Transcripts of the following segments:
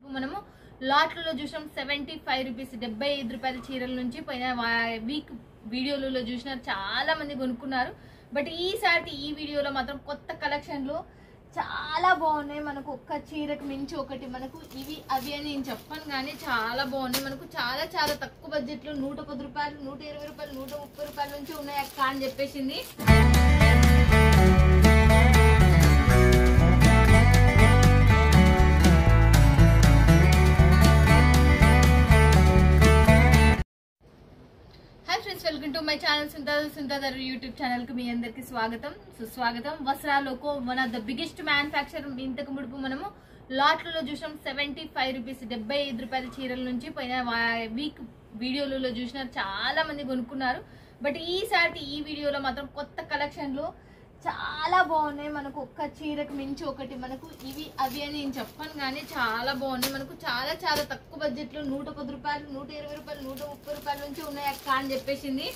మనము లాట్లలో చూసాం 75 రూపీస్ 75 రూపాయల చీరల నుంచి పోయిన వీక్ వీడియోలలో చూసినారు, చాలా మంది కొనుక్కున్నారు. బట్ ఈసారి ఈ వీడియోలో మాత్రం కొత్త కలెక్షన్లు చాలా బాగున్నాయి. మనకు ఒక్క చీరకు మించి ఒకటి మనకు ఇవి అవి అని నేను చెప్పాను కానీ చాలా బాగున్నాయి. మనకు చాలా చాలా తక్కువ బడ్జెట్లో 110 రూపాయలు 120 రూపాయలు 130 రూపాయల నుంచి ఉన్నాయి అక్క అని చెప్పేసింది. Welcome to my channel Sundar YouTube channel కి మీ అందరికి స్వాగతం సుస్వాగతం. వస్త్రాలకు one of the biggest manufacture. ఇంతకు ముడుపు మనము లాట్లలో చూసాం 75 రూపీస్ 75 రూపాయల చీరల నుంచి పోయిన వీక్ వీడియోలలో చూసినారు, చాలా మంది కొనుక్కున్నారు. బట్ ఈసారి ఈ వీడియోలో మాత్రం కొత్త కలెక్షన్లు చాలా బాగున్నాయి. మనకు ఒక్క చీరకు మించి ఒకటి మనకు ఇవి అవి అని నేను చెప్పాను కానీ చాలా బాగున్నాయి. మనకు చాలా చాలా తక్కువ బడ్జెట్లో 110 రూపాయలు 120 రూపాయలు 130 రూపాయల నుంచి ఉన్నాయి అక్క అని చెప్పేసింది.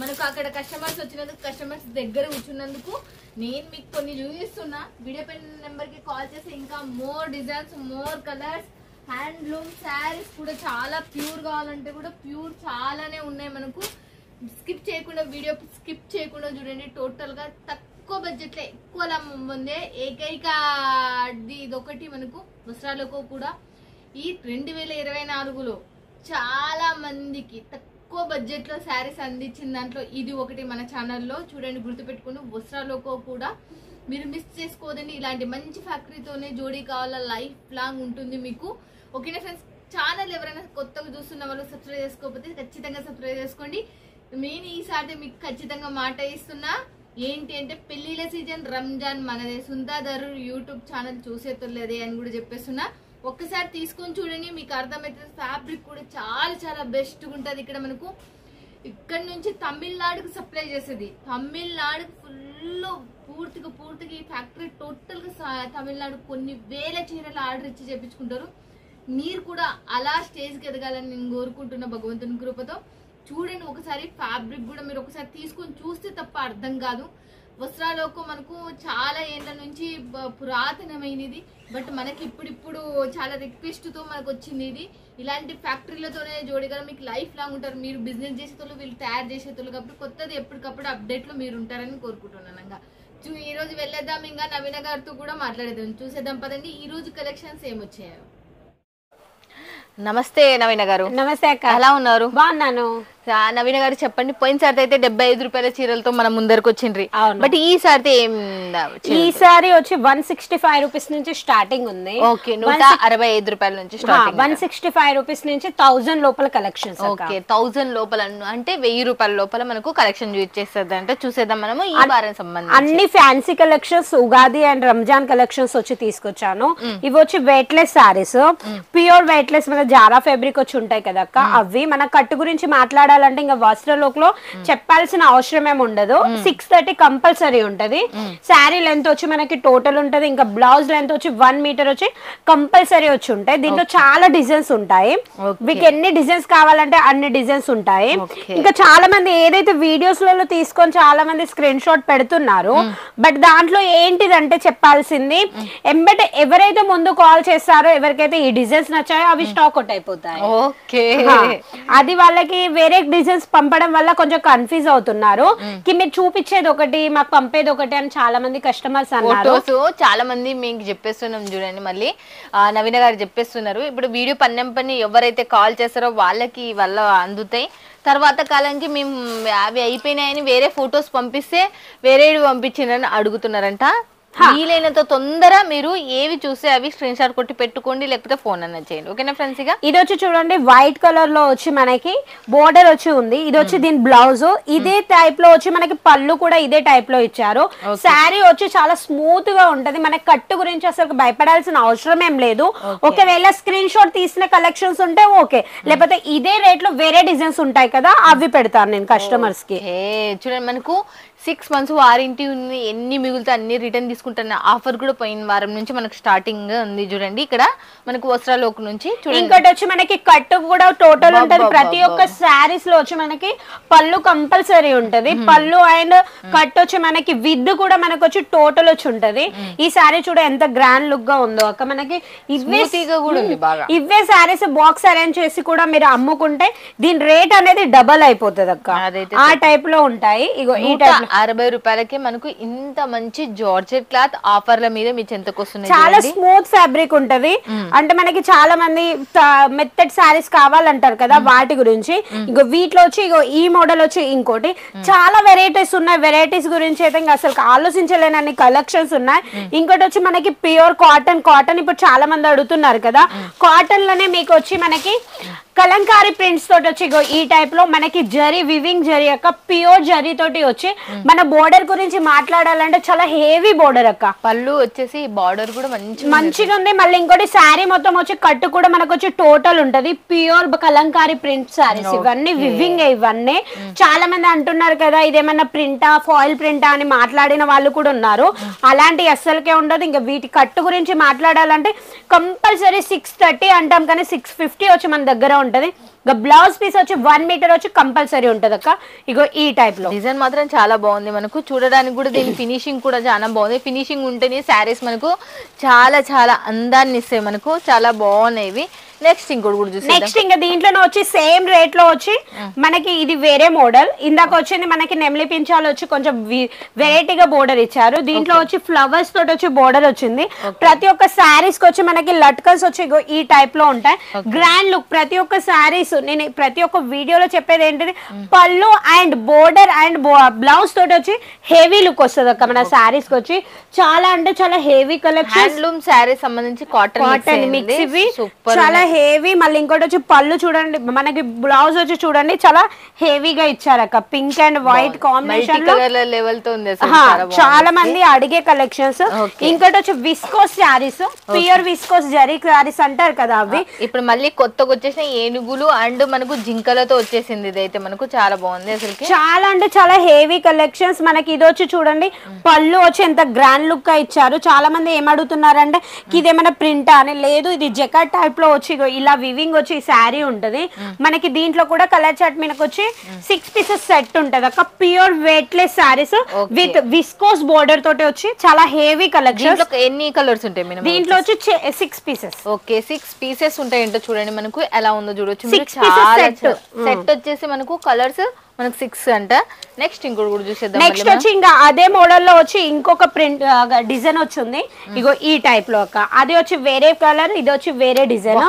మనకు అక్కడ కస్టమర్స్ వచ్చినందుకు, కస్టమర్స్ దగ్గర కూర్చున్నందుకు నేను మీకు కొన్ని చూపిస్తున్నా. వీడియో పైన నెంబర్కి కాల్ చేసి ఇంకా more designs, more colours, handloom saris కూడా చాలా ప్యూర్ కావాలంటే కూడా ప్యూర్ చాలానే ఉన్నాయి. మనకు స్కిప్ చేయకుండా, వీడియో స్కిప్ చేయకుండా చూడండి. టోటల్గా తక్కువ బడ్జెట్లో ఎక్కువ లాభం పొందే ఏకైక ఇదొకటి మనకు వస్త్రాలకు కూడా ఈ 2024లో చాలా మందికి తక్కువ బడ్జెట్లో శారీస్ అందించిన దాంట్లో ఇది ఒకటి. మన ఛానల్లో చూడండి, గుర్తుపెట్టుకుని వస్త్రాలకు కూడా మీరు మిస్ చేసుకోదండి. ఇలాంటి మంచి ఫ్యాక్టరీతోనే జోడీ కావాలా, లైఫ్ లాంగ్ ఉంటుంది మీకు. ఓకేనా ఫ్రెండ్స్, ఛానల్ ఎవరైనా కొత్తగా చూస్తున్న వాళ్ళు సబ్స్క్రైబ్ చేసుకోకపోతే ఖచ్చితంగా సబ్స్క్రైబ్ చేసుకోండి. నేను ఈసారి మీకు ఖచ్చితంగా మాట ఇస్తున్నా. ఏంటి అంటే పెళ్లిళ్ళ సీజన్, రంజాన్, మనదే సుందర్ యూట్యూబ్ ఛానల్ చూసేతలేదే అని కూడా చెప్పేస్తున్నా. ఒక్కసారి తీసుకొని చూడండి, మీకు అర్థమవుతుంది. ఫ్యాబ్రిక్ కూడా చాలా చాలా బెస్ట్గా ఉంటుంది. ఇక్కడ మనకు ఇక్కడ నుంచి తమిళనాడుకు సప్లై చేసేది. తమిళనాడుకు పూర్తిగా ఈ ఫ్యాక్టరీ టోటల్గా తమిళనాడు కొన్ని వేల చీరలు ఆర్డర్ ఇచ్చి చేపించుకుంటారు. మీరు కూడా అలా స్టేజ్కి ఎదగాలని నేను కోరుకుంటున్నా భగవంతుని కృపతో. చూడండి ఒకసారి, ఫ్యాబ్రిక్ కూడా మీరు ఒకసారి తీసుకొని చూస్తే తప్ప అర్థం కాదు. వస్త్రాలకు మనకు చాలా ఏళ్ళ నుంచి పురాతనమైనది. బట్ మనకి ఇప్పుడు చాలా రిక్వెస్ట్తో మనకు వచ్చింది ఇది. ఇలాంటి ఫ్యాక్టరీలతోనే జోడిగా మీకు లైఫ్ లాంగ్ ఉంటారు. మీరు బిజినెస్ చేసేతోళ్ళు, వీళ్ళు తయారు చేసేతోళ్ళు కాబట్టి కొత్తది ఎప్పటికప్పుడు అప్డేట్లో మీరు ఉంటారని కోరుకుంటున్నాను. ఈ రోజు వెళ్ళేద్దాం, ఇంకా నవీన గారితో కూడా మాట్లాడేద్దాం. చూసేద్దాం పదండి ఈ రోజు కలెక్షన్స్ ఏమొచ్చాయో. నమస్తే నవీన గారు. నమస్తే అక్క, ఎలా ఉన్నారు? బాగున్నాను. నవీన గారు చెప్పండి, పోయినసారి అయితే 75 రూపాయల చీరలతో మనం ముందరకు వచ్చిండ్రి. బట్ ఈసారి ఈసారి వచ్చి 165 రూపీస్ నుంచి స్టార్టింగ్ ఉంది. ఓకే, 165 రూపాయల నుంచి స్టార్టింగ్. 165 రూపీస్ నుంచి 1000 లోపల కలెక్షన్స్. ఓకే, 1000 లోపల అంటే 1000 రూపాయల లోపల మనకు కలెక్షన్ చూసేస్తుంది. అంటే చూసేద్దాం మనము ఈ వారం సంబంధించి అన్ని fancy collections, Ugadi and Ramzan collections వచ్చి తీసుకొచ్చాను. ఇవి వచ్చి వెయిట్లెస్ సారీస్, ప్యూర్ వెయిట్లెస్ మన జారా ఫ్యాబ్రిక్ వచ్చి ఉంటాయి కదా అక్క. అవి మన కట్టు గురించి మాట్లాడాలంటే ఇంకా వస్త్రలోకలో చెప్పాల్సిన అవసరం ఏమి ఉండదు. 630 కంపల్సరీ ఉంటది. శారీ లెంత్ వచ్చి మనకి టోటల్ ఉంటది. ఇంకా బ్లౌజ్ లెంత్ వచ్చి 1 మీటర్ వచ్చి కంపల్సరీ వచ్చి ఉంటాయి. దీంట్లో చాలా డిజైన్స్ ఉంటాయి. మీకు ఎన్ని డిజైన్స్ కావాలంటే అన్ని డిజైన్స్ ఉంటాయి. ఇంకా చాలా మంది ఏదైతే వీడియోస్ లలో తీసుకొని చాలా మంది స్క్రీన్ షాట్ పెడుతున్నారు. బట్ దాంట్లో ఏంటిదంటే చెప్పాల్సింది, ఎంబటే ఎవరైతే ముందు కాల్ చేస్తారో, ఎవరికైతే ఈ డిజైన్స్ నచ్చాయో అవి స్టాక్ అవుట్ అయిపోతాయి. అది వాళ్ళకి వేరే డిజైన్స్ పంపడం వల్ల కొంచెం కన్ఫ్యూజ్ అవుతున్నారు. మీరు చూపించేది ఒకటి, మాకు పంపేది ఒకటి అని చాలా మంది కస్టమర్స్ అన్నారు. చాలా మంది మీకు చెప్పేస్తున్నాం చూడండి, మళ్ళీ నవీన గారు చెప్పేస్తున్నారు. ఇప్పుడు వీడియో పని ఎవరైతే కాల్ చేస్తారో వాళ్ళకి వాళ్ళ అందుతాయి. తర్వాత కాలానికి మేము అవి అయిపోయినాయని వేరే ఫొటోస్ పంపిస్తే వేరే పంపించిందని అడుగుతున్నారంట. వీలైనంత తొందర మీరు ఏవి చూస్తే అవి స్క్రీన్ షాట్ కొట్టి పెట్టుకోండి, లేకపోతే ఫోన్ అన్న చేయండి. ఓకేనా ఫ్రెండ్స్? ఇక ఇది వచ్చి చూడండి, వైట్ కలర్ లో వచ్చి మనకి బోర్డర్ వచ్చి ఉంది. ఇది వచ్చి దీని బ్లౌజ్. ఇదే టైప్ లో వచ్చి మనకి పళ్ళు కూడా ఇదే టైప్ లో ఇచ్చారు. శారీ వచ్చి చాలా స్మూత్ గా ఉంటది. మనకి కట్టు గురించి అసలు భయపడాల్సిన అవసరం ఏం లేదు. ఒకవేళ స్క్రీన్ షాట్ తీసిన కలెక్షన్స్ ఉంటే ఓకే, లేకపోతే ఇదే రేట్ లో వేరే డిజైన్స్ ఉంటాయి కదా, అవి పెడతాను నేను కస్టమర్స్ కి. చూడండి, మనకు 6 months వారంటీ ఉంది. ఎన్ని మిగులుతా అన్ని రిటర్న్ తీసుకుంటున్న ఆఫర్ కూడా పోయిన వారం నుంచి మనకు స్టార్టింగ్ ఉంది చూడండి. ఇక్కడ మనకు వస్త్రాలోక్ నుంచి ఇంకోటి వచ్చి మనకి కట్టు కూడా టోటల్ ఉంటది. ప్రతి ఒక్క శారీస్ లో వచ్చి మనకి పళ్ళు కంపల్సరీ ఉంటది. పళ్ళు అండ్ కట్ వచ్చి మనకి విత్ కూడా మనకు వచ్చి టోటల్ వచ్చి ఉంటది. ఈ శారీ చూడ ఎంత గ్రాండ్ లుక్ గా ఉందో అక్క. మనకి ఇవే శారీస్ బాక్స్ అరేంజ్ చేసి కూడా మీరు అమ్ముకుంటే దీని రేట్ అనేది డబల్ అయిపోతుంది అక్క. ఆ టైప్ లో ఉంటాయి. ఇగో ఈ టైప్ 60 రూపాయలకే మనకు ఇంత మంచి జార్జెట్ క్లాత్ ఆఫర్ల మీద మీ చెంతకు వస్తున్నాయి. చాలా స్మూత్ ఫ్యాబ్రిక్ ఉంటది. అంటే మనకి చాలా మంది మెత్తడ్ శారీస్ కావాలంటారు కదా, వాటి గురించి ఇగో వీటిలో వచ్చి ఇగో ఈ మోడల్ వచ్చి ఇంకోటి చాలా వెరైటీస్ ఉన్నాయి. వెరైటీస్ గురించి అయితే ఇంకా అసలు ఆలోచించలేనన్ని కలెక్షన్స్ ఉన్నాయి. ఇంకోటి వచ్చి మనకి ప్యూర్ కాటన్. కాటన్ ఇప్పుడు చాలా మంది అడుగుతున్నారు కదా, కాటన్ లోనే మీకు వచ్చి మనకి కలంకారీ ప్రింట్స్ తోటి వచ్చి ఈ టైప్ లో మనకి జరీ వివింగ్ జరీ అక్క, ప్యూర్ జరీ తోటి వచ్చి మన బోర్డర్ గురించి మాట్లాడాలంటే చాలా హెవీ బోర్డర్ అక్క. పళ్ళు వచ్చేసి బార్డర్ కూడా మంచిగా ఉంది. మళ్ళీ ఇంకోటి శారీ మొత్తం వచ్చి కట్టు కూడా మనకు వచ్చి టోటల్ ఉంటది. ప్యూర్ కలంకారీ ప్రింట్ శారీస్ ఇవన్నీ వివింగ్. ఇవన్నీ చాలా మంది అంటున్నారు కదా ఇదేమన్నా ప్రింటా ఫాయిల్ ప్రింటా అని మాట్లాడిన వాళ్ళు కూడా ఉన్నారు. అలాంటి అస్సలకే ఉండదు. ఇంకా వీటి కట్టు గురించి మాట్లాడాలంటే కంపల్సరీ 630 అంటాం కానీ 650 వచ్చి మన దగ్గర ఉంటది. బ్లౌజ్ పీస్ వచ్చి 1 మీటర్ వచ్చి కంపల్సరీ ఉంటది అక్క. ఇగో ఈ టైప్ లో డిజైన్ మాత్రం చాలా బాగుంది. మనకు చూడడానికి కూడా దీని ఫినిషింగ్ కూడా చాలా బాగుంది. ఫినిషింగ్ ఉంటేనే శారీస్ మనకు చాలా చాలా అందాన్ని ఇస్తాయి. మనకు చాలా బాగున్నాయి. నెక్స్ట్ ఇంకోటి కూడా చూసి నెక్స్ట్ ఇంకా దీంట్లోనే వచ్చి సేమ్ రేట్ లో వచ్చి మనకి ఇది వేరే మోడల్. ఇందాక వచ్చింది మనకి నెమలి పించాలు వచ్చి కొంచెం వెరైటీగా బోర్డర్ ఇచ్చారు. దీంట్లో వచ్చి ఫ్లవర్స్ తోటి వచ్చి బోర్డర్ వచ్చింది. ప్రతి ఒక్క శారీస్ కి వచ్చి మనకి లట్కన్స్ వచ్చి ఈ టైప్ లో ఉంటాయి. Grand look. ప్రతి ఒక్క శారీస్ నేను ప్రతి ఒక్క వీడియోలో చెప్పేది ఏంటిది, పళ్ళు అండ్ బోర్డర్ అండ్ బ్లౌజ్ తోటి వచ్చి హెవీ లుక్ వస్తుంది అక్క మన శారీస్ కి వచ్చి. చాలా అంటే చాలా హెవీ కలెక్షన్. హ్యాండ్లూమ్ శారీస్ సంబంధించి కాటన్ మిక్స్ ఇవి చాలా హెవీ. మళ్ళీ ఇంకోటి వచ్చి పళ్ళు చూడండి, మనకి బ్లౌజ్ వచ్చి చూడండి చాలా హెవీగా ఇచ్చారు అక్క. Pink and white combination level తో ఉంది. చాలా మంది అడిగే కలెక్షన్స్. ఇంకోటి వచ్చి viscose saris, pure viscose zari saris అంటారు కదా అవి. ఇప్పుడు మళ్ళీ కొత్తగా వచ్చేసిన ఏనుగులు అండ్ మనకు జింకలతో వచ్చేసింది. ఇదైతే మనకు చాలా బాగుంది. అసలు చాలా అంటే చాలా హెవీ కలెక్షన్స్. మనకి ఇది వచ్చి చూడండి పళ్ళు వచ్చి ఎంత గ్రాండ్ లుక్ గా ఇచ్చారు. చాలా మంది ఏమడుగుతున్నారంటే ఇదేమైనా ప్రింట్ అని. లేదు, ఇది జకాట్ టైప్ లో వచ్చి ఇలా వివింగ్ వచ్చి శారీ ఉంటది. మనకి దీంట్లో కూడా కలర్ చార్ట్ మనకు వచ్చి 6 పీసెస్ సెట్ ఉంటది అక్క. Pure weightless saris with viscose border తోటి వచ్చి చాలా హెవీ కలెక్షన్. ఎన్ని కలర్స్ ఉంటాయి దీంట్లో వచ్చి 6 పీసెస్. ఓకే, 6 పీసెస్ ఉంటాయి. ఏంటో చూడండి మనకు ఎలా ఉందో చూడొచ్చు. సెట్ వచ్చేసి మనకు కలర్స్ మనకు 6 అంట. నెక్స్ట్ ఇంకోటి కూడా చూసేద్దాం. నెక్స్ట్ వచ్చి ఇంకా అదే మోడల్ లో వచ్చి ఇంకొక ప్రింట్ డిజైన్ వచ్చింది. ఇగో ఈ టైప్ లో ఒక అది వచ్చి వేరే కలర్, ఇది వచ్చి వేరే డిజైన్.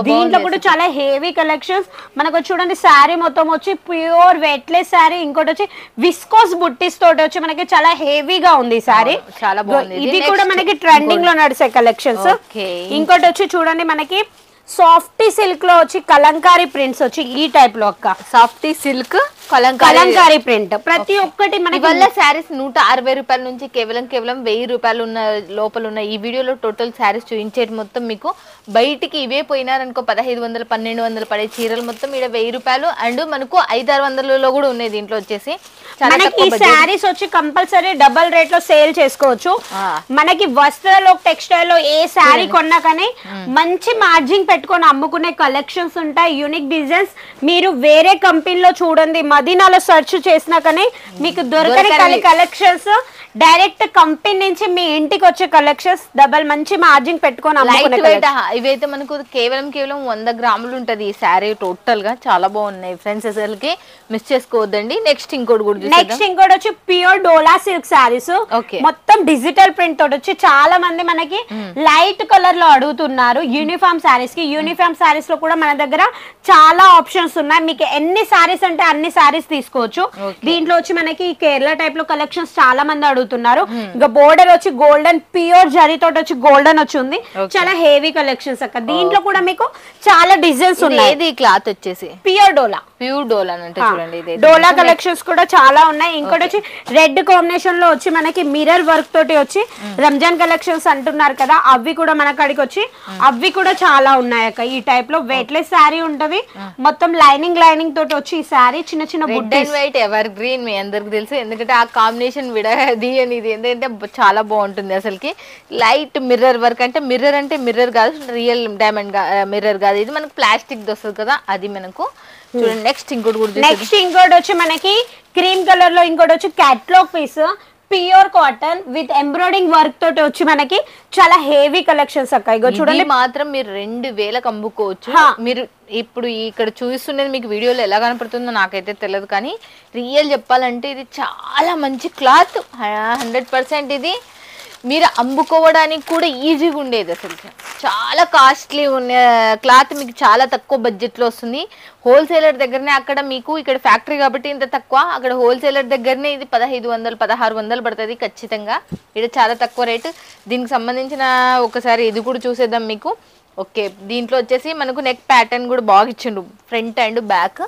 దీంట్లో కూడా చాలా హెవీ కలెక్షన్స్. మనకు చూడండి శారీ మొత్తం వచ్చి ప్యూర్ వెయిట్లెస్ శారీ. ఇంకోటి వచ్చి విస్కోస్ బుట్టీస్ తోటి వచ్చి మనకి చాలా హెవీగా ఉంది శారీ. చాలా బాగుంది. ఇది కూడా మనకి ట్రెండింగ్ లో నడిచే కలెక్షన్స్. ఇంకోటి వచ్చి చూడండి మనకి సాఫ్టీ సిల్క్ లో వచ్చి కలంకారీ ప్రింట్స్ వచ్చి ఈ టైప్ లో అక్క. సాఫ్టీ సిల్క్ కలంకారీ ప్రింట్ ప్రతి ఒక్కటి మనకి వల్ల శారీస్ 160 రూపాయల నుంచి కేవలం 1000 రూపాయలు ఉన్న లోపల ఉన్న ఈ వీడియోలో టోటల్ శారీస్ చూపించేది మొత్తం మీకు బయటికి ఇవే పోయినారనుకో 1500 1200 పడే చీరలు మొత్తం ఇక్కడ 1000 రూపాయలు అండ్ మనకు 500-600 కూడా ఉన్నాయి. దీంట్లో వచ్చేసి మనకి ఈ శారీస్ వచ్చి కంపల్సరీ డబల్ రేట్ లో సేల్ చేసుకోవచ్చు. మనకి వస్త్రాలు టెక్స్టైల్ లో ఏ శారీ కొన్నా కానీ మంచి మార్జిన్ పెట్టుకొని అమ్ముకునే కలెక్షన్స్ ఉంటాయి. యూనిక్ డిజైన్స్ మీరు వేరే కంపెనీలో చూడండి, మదీనాలో సెర్చ్ చేసినా కానీ మీకు దొరకని కలెక్షన్స్ డైరెక్ట్ కంపెనీ నుంచి మీ ఇంటికి వచ్చే కలెక్షన్స్ డబల్ మంచి మార్జిన్ పెట్టుకొని అమ్ముకునే. ఇవైతే మనకు కేవలం 100 గ్రాములు ఉంటది ఈ శారీ. టోటల్ గా చాలా బాగున్నాయి ఫ్రెండ్స్, అసలుకి మిస్ చేసుకోవద్దండి. నెక్స్ట్ ఇంకోటి కూడా వచ్చి ప్యూర్ డోలా సిల్క్ శారీస్ మొత్తం డిజిటల్ ప్రింట్ తోటి వచ్చి చాలా మంది మనకి లైట్ కలర్ లో అడుగుతున్నారు. యూనిఫామ్ శారీస్ కి యూనిఫామ్ శారీస్ లో కూడా మన దగ్గర చాలా ఆప్షన్స్ ఉన్నాయి. మీకు ఎన్ని శారీస్ అంటే అన్ని శారీస్ తీసుకోవచ్చు. దీంట్లో వచ్చి మనకి కేరళ టైప్ లో కలెక్షన్స్ చాలా మంది అడుగుతున్నారు. ఇంకా బోర్డర్ వచ్చి గోల్డెన్ ప్యూర్ జరీ తోటి వచ్చి గోల్డెన్ వచ్చి ఉంది. చాలా హెవీ కలెక్షన్స్ అక్క. దీంట్లో కూడా మీకు చాలా డిజైన్స్ ఉన్నాయి. క్లాత్ వచ్చేసి ప్యూర్ డోలా ప్యూర్ డోలా అంటే చూడండి, ఇది డోలా కలెక్షన్స్ కూడా చాలా ఉన్నాయి. ఇంకోటి వచ్చి రెడ్ కాంబినేషన్ లో వచ్చి మనకి మిర్రర్ వర్క్ తోటి వచ్చి రంజాన్ కలెక్షన్స్ అంటున్నారు కదా, అవి కూడా మన కాడికి వచ్చి అవి కూడా చాలా ఉన్నాయి అక్క. ఈ టైప్ లో వెయిట్లెస్ శారీ ఉంటది, మొత్తం లైనింగ్ తోటి వచ్చి ఈ శారీ చిన్న చిన్న red and white evergreen మీ అందరికి తెలుసు, ఎందుకంటే ఆ కాంబినేషన్ విడది అని ఇది ఎందుకంటే చాలా బాగుంటుంది అసలుకి. లైట్ మిర్రర్ వర్క్ అంటే మిర్రర్ కాదు, రియల్ డైమండ్ మిర్రర్ కాదు, ఇది మనకు ప్లాస్టిక్ వస్తుంది కదా అది మనకు. చూడండి నెక్స్ట్ ఇంకోటి వచ్చి మనకి క్రీమ్ కలర్ లో, ఇంకోటి వచ్చి catalogue piece pure cotton with embroidering work తోటి వచ్చి మనకి చాలా హెవీ కలెక్షన్స్ అక్క. ఇగో చూడండి మాత్రం మీరు 2000కి అమ్ముకోవచ్చు. మీరు ఇప్పుడు ఇక్కడ చూపిస్తున్నది మీకు వీడియోలో ఎలా కనపడుతుందో నాకైతే తెలియదు, కానీ రియల్ చెప్పాలంటే ఇది చాలా మంచి క్లాత్, 100% ఇది మీరు అమ్ముకోవడానికి కూడా ఈజీగా ఉండేది. అసలు చాలా కాస్ట్లీ ఉన్న క్లాత్ మీకు చాలా తక్కువ బడ్జెట్లో వస్తుంది. హోల్సేలర్ దగ్గరనే, అక్కడ మీకు ఇక్కడ ఫ్యాక్టరీ కాబట్టి ఇంత తక్కువ, అక్కడ హోల్సేలర్ దగ్గరనే ఇది 1500 1600 పడుతుంది ఖచ్చితంగా. ఇక్కడ చాలా తక్కువ రేటు. దీనికి సంబంధించిన ఒకసారి ఇది కూడా చూసేద్దాం మీకు. ఓకే, దీంట్లో వచ్చేసి మనకు నెక్ ప్యాటర్న్ కూడా బాగా ఇచ్చిండు, ఫ్రంట్ అండ్ బ్యాక్.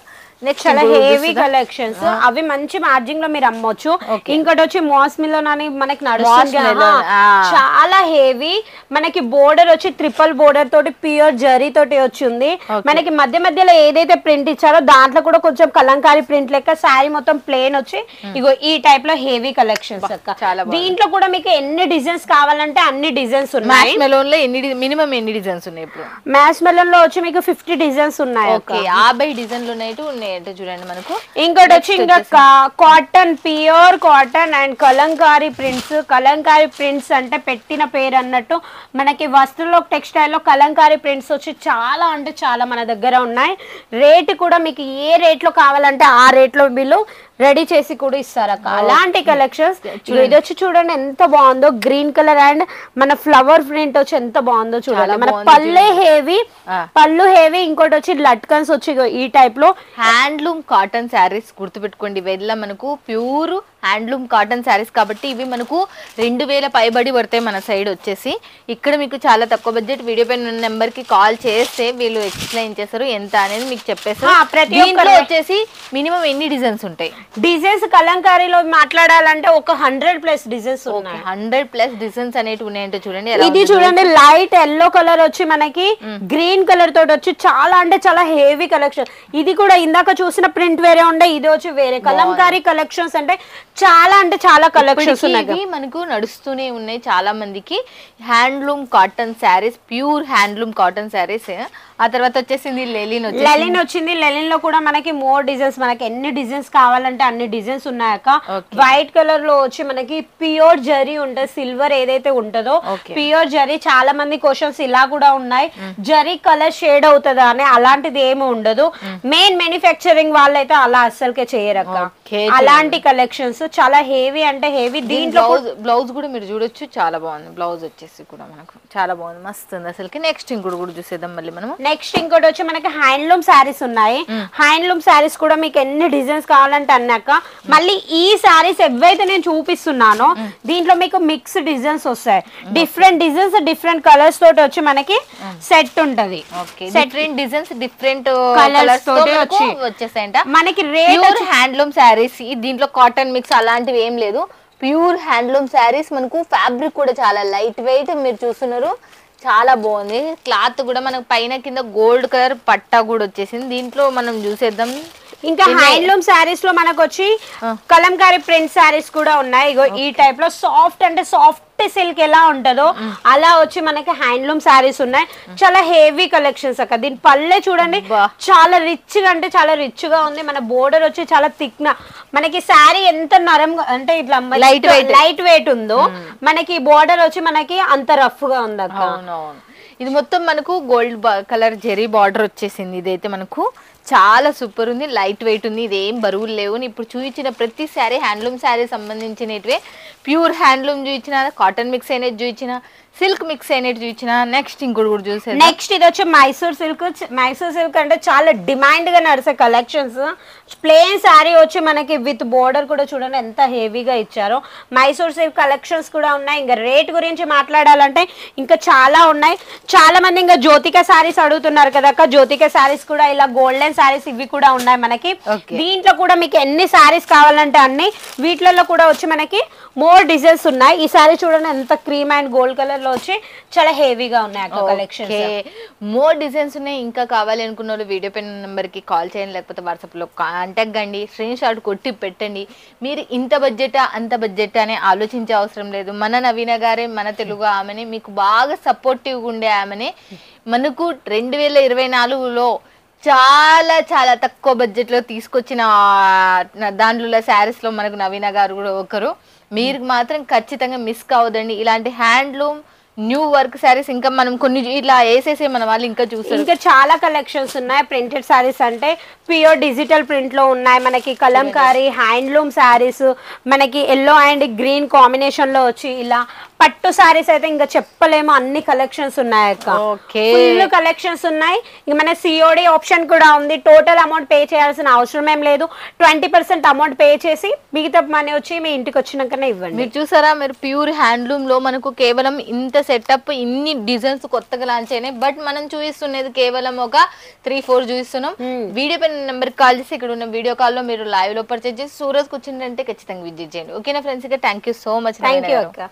నెక్స్ట్ చాలా హెవీ కలెక్షన్స్, అవి మంచి మార్జిన్ లో మీరు అమ్మొచ్చు. ఇంకోటి వచ్చి మాస్మిలోన్ అని మనకి నడుస్తుంది, చాలా హెవీ. మనకి బోర్డర్ వచ్చి ట్రిపుల్ బోర్డర్ తోటి ప్యూర్ జరీ తోటి వచ్చింది. మనకి మధ్యలో ఏదైతే ప్రింట్ ఇచ్చారో దాంట్లో కూడా కొంచెం కలంకారీ ప్రింట్ లెక్క శారీ మొత్తం ప్లేన్ వచ్చి ఇగో ఈ టైప్ లో హెవీ కలెక్షన్స్ అక్క. దీంట్లో కూడా మీకు ఎన్ని డిజైన్స్ కావాలంటే అన్ని డిజైన్స్ ఉన్నాయి. మెలోన్ లో మినిమం ఎన్ని డిజైన్స్ ఉన్నాయి? ఇప్పుడు మ్యాచ్ మెలోన్ లో వచ్చి మీకు 50 డిజైన్స్ ఉన్నాయి. 50 డిజైన్లు ఉన్నాయి అంటే చూడండి మనకు. ఇంకోటి వచ్చి ఇంకా cotton, pure cotton and Kalamkari prints అంటే పెట్టిన పేరు అన్నట్టు మనకి వస్త్రంలో టెక్స్టైల్ లో కలంకారీ ప్రింట్స్ వచ్చి చాలా అంటే చాలా మన దగ్గర ఉన్నాయి. రేట్ కూడా మీకు ఏ రేట్ లో కావాలంటే ఆ రేట్ లో వీళ్ళు రెడీ చేసి కూడా ఇస్తారు అక్క. అలాంటి కలెక్షన్స్ ఇది వచ్చి చూడండి ఎంత బాగుందో, గ్రీన్ కలర్ అండ్ మన ఫ్లవర్ ప్రింట్ వచ్చి ఎంత బాగుందో చూడాలి. మన పళ్ళు హెవీ. ఇంకోటి వచ్చి లట్కన్స్ వచ్చి ఈ టైప్ లో హ్యాండ్లూమ్ కాటన్ శారీస్ గుర్తుపెట్టుకోండి. వెళ్ళ మనకు ప్యూర్ హ్యాండ్లూమ్ కాటన్ శారీస్ కాబట్టి ఇవి మనకు 2000 పైబడి పడతాయి మన సైడ్ వచ్చేసి. ఇక్కడ మీకు చాలా తక్కువ బడ్జెట్. వీడియో పైన నెంబర్ కి కాల్ చేస్తే వీళ్ళు ఎక్స్ప్లెయిన్ చేస్తారు ఎంత అనేది మీకు చెప్పేస్తారు. దీంట్లో వచ్చేసి మినిమం ఎన్ని డిజైన్స్ ఉంటాయి? డిజైన్స్ కలంకారీలో మాట్లాడాలంటే ఒక 100+ డిజైన్స్ ఉన్నాయి. 100+ డిజైన్స్ అనేవి ఉన్నాయంటే చూడండి. ఇది చూడండి లైట్ ఎల్లో కలర్ వచ్చి మనకి గ్రీన్ కలర్ తోటి వచ్చి చాలా అంటే చాలా హెవీ కలెక్షన్. ఇది కూడా ఇందాక చూసిన ప్రింట్ వేరే ఉండే, ఇది వచ్చి వేరే. కలంకారీ కలెక్షన్స్ అంటే చాలా కలెక్షన్స్ ఉన్నాయి, మనకు నడుస్తూనే ఉన్నాయి చాలా మందికి. Handloom cotton saris, pure handloom cotton saris. ఆ తర్వాత వచ్చేసింది లెలిన్ వచ్చింది. లెలిన్ లో కూడా మనకి మోర్ డిజైన్స్, మనకి ఎన్ని డిజైన్స్ కావాలంటే అన్ని డిజైన్స్ ఉన్నాయక్క. వైట్ కలర్ లో వచ్చి మనకి ప్యూర్ జరీ ఉంటుంది, సిల్వర్ ఏదైతే ఉంటుందో ప్యూర్ జరీ. చాలా మంది క్వశ్చన్స్ ఇలా కూడా ఉన్నాయి, జరీ కలర్ షేడ్ అవుతుందా అని. అలాంటిది ఏమి ఉండదు. మెయిన్ మ్యానుఫ్యాక్చరింగ్ వాళ్ళైతే అలా అస్సలకే చేయరక్క. అలాంటి కలెక్షన్స్ చాలా హెవీ అంటే హెవీ. దీంట్లో బ్లౌజ్ కూడా మీరు చూడొచ్చు, చాలా బాగుంది. బ్లౌజ్ వచ్చేసి కూడా మనకు చాలా బాగుంది, మస్తు ఉంది అసలుకి. నెక్స్ట్ ఇంకోటి కూడా చూసేద్దాం మళ్ళీ మనం. నెక్స్ట్ ఇంకోటి వచ్చి మనకి హ్యాండ్లూమ్ శారీస్ ఉన్నాయి. హ్యాండ్లూమ్ శారీస్ కూడా మీకు ఎన్ని డిజైన్స్ కావాలంటే అన్నాక. మళ్ళీ ఈ శారీస్ ఏవైతే నేను చూపిస్తున్నానో దీంట్లో మీకు మిక్స్ డిజైన్స్ వస్తాయి. డిఫరెంట్ డిజైన్స్, డిఫరెంట్ కలర్స్ తోటి వచ్చి మనకి సెట్ ఉంటది. డిఫరెంట్ డిజైన్స్, డిఫరెంట్ కలర్స్ తోటి వచ్చేసాయంట మనకి. రేట్ హ్యాండ్లూమ్ శారీస్, దీంట్లో కాటన్ మిక్స్ అలాంటివి ఏం లేదు. Pure handloom saris. మనకు ఫ్యాబ్రిక్ కూడా చాలా లైట్ వెయిట్ మీరు చూస్తున్నారు, చాలా బాగుంది. క్లాత్ కూడా మనకు పైన కింద గోల్డ్ కలర్ పట్టా కూడా వచ్చేసింది. దీంట్లో మనం చూసేద్దాం. ఇంకా హ్యాండ్లూమ్ శారీస్ లో మనకు వచ్చి కలంకారీ ప్రింట్ శారీస్ కూడా ఉన్నాయి. ఇగో ఈ టైప్ లో సాఫ్ట్ అంటే సాఫ్ట్ సిల్క్ ఎలా ఉంటుందో అలా వచ్చి మనకి హ్యాండ్లూమ్ శారీస్ ఉన్నాయి. చాలా హెవీ కలెక్షన్స్ అక్క. దీని పల్లె చూడండి చాలా రిచ్ గా అంటే చాలా రిచ్ గా ఉంది. మన బోర్డర్ వచ్చి చాలా థిక్ గా, మనకి శారీ ఎంత నరం అంటే ఇట్లా లైట్ వెయిట్ ఉందో మనకి బోర్డర్ వచ్చి మనకి అంత రఫ్ గా ఉంది అక్క. ఇది మొత్తం మనకు గోల్డ్ కలర్ జెరీ బార్డర్ వచ్చేసింది. ఇదైతే మనకు చాలా సూపర్ ఉంది, లైట్ వెయిట్ ఉంది. ఇదేం బరువులు లేవు. ఇప్పుడు చూపించిన ప్రతి శారీ హ్యాండ్లూమ్ శారీ సంబంధించినవే. ప్యూర్ హ్యాండ్లూమ్ చూపించిన, కాటన్ మిక్స్ అయినది చూపించిన, సిల్క్ మిక్స్ అయినట్టు చూపించిన. నెక్స్ట్ ఇంకోటి కూడా చూసే. నెక్స్ట్ ఇది వచ్చి మైసూర్ సిల్క్. మైసూర్ సిల్క్ అంటే చాలా డిమాండ్ గా నడిచే కలెక్షన్స్. ప్లెయిన్ శారీ వచ్చి మనకి విత్ బోర్డర్ కూడా చూడండి ఎంత హెవీగా ఇచ్చారో. మైసూర్ సిల్క్ కలెక్షన్స్ కూడా ఉన్నాయి. ఇంకా రేట్ గురించి మాట్లాడాలంటే ఇంకా చాలా ఉన్నాయి. చాలా మంది ఇంకా జ్యోతిక శారీస్ అడుగుతున్నారు కదా అక్క. జ్యోతిక శారీస్ కూడా ఇలా గోల్డెన్ సారీస్ ఇవి కూడా ఉన్నాయి మనకి. Okay. దీంట్లో కూడా మీకు ఎన్ని సారీస్ కావాలంటే అన్ని, వీటిలలో కూడా వచ్చి మనకి మోర్ డిజైన్స్ ఉన్నాయి. ఈ సారీ చూడండి ఎంత క్రీమ్ అండ్ గోల్డ్ కలర్ లో వచ్చి చాలా హెవీగా ఉన్నాయి అక్క కలెక్షన్స్. మోర్ డిజైన్స్ ఉన్నాయి. ఇంకా కావాలి అనుకున్న వాళ్ళు వీడియో పైన నెంబర్ కి కాల్ చేయండి, లేకపోతే వాట్సాప్ లో కాంటాక్ట్ కండి, స్క్రీన్ షాట్ కొట్టి పెట్టండి. మీరు ఇంత బడ్జెటా అంత బడ్జెట్ అని ఆలోచించే అవసరం లేదు. మన నవీన గారే, మన తెలుగు ఆమెనే, మీకు బాగా సపోర్టివ్గా ఉండే ఆమెనే మనకు 2024లో చాలా చాలా తక్కువ బడ్జెట్ లో తీసుకొచ్చిన దాంట్లో శారీస్ లో మనకు నవీన గారు కూడా ఒకరు. మీరు మాత్రం ఖచ్చితంగా మిస్ కావద్దండి. ఇలాంటి హ్యాండ్లూమ్ న్యూ వర్క్ శారీస్ ఇంకా మనం కొన్ని ఇట్లా వేసేసే మన వాళ్ళు ఇంకా చూస్తారు. ఇంకా చాలా కలెక్షన్స్ ఉన్నాయి. ప్రింటెడ్ శారీస్ అంటే ప్యూర్ డిజిటల్ ప్రింట్ లో ఉన్నాయి మనకి. కలంకారీ హ్యాండ్లూమ్ శారీస్ మనకి ఎల్లో అండ్ గ్రీన్ కాంబినేషన్ లో వచ్చి ఇలా పట్టు శారీస్ అయితే ఇంకా చెప్పలేము, అన్ని కలెక్షన్స్ ఉన్నాయి అక్క. ఫుల్ కలెక్షన్స్ ఉన్నాయి. ఇంక మన సిఓడి ఆప్షన్ కూడా ఉంది. టోటల్ అమౌంట్ పే చేయాల్సిన అవసరం ఏం లేదు. 20% అమౌంట్ పే చేసి మిగతా మనీ వచ్చి మీ ఇంటికి వచ్చినాకనే ఇవ్వండి. మీరు చూసారా, మీరు ప్యూర్ హ్యాండ్లూమ్ లో మనకు కేవలం ఇంత సెటప్, ఇన్ని డిజైన్స్ కొత్తగా లాంచ్ అయినాయి. బట్ మనం చూపిస్తున్నది కేవలం ఒక 3-4 చూపిస్తున్నాం. వీడియో పైన నెంబర్ కాల్ చేసి ఇక్కడ ఉన్న వీడియో కాల్ లో మీరు లైవ్ లో పర్చేజ్ చేసి సూరజ్ కూర్చుంటే ఖచ్చితంగా విజిట్ చేయండి. ఓకేనా friends? Thank you so much. Thank you అక్క.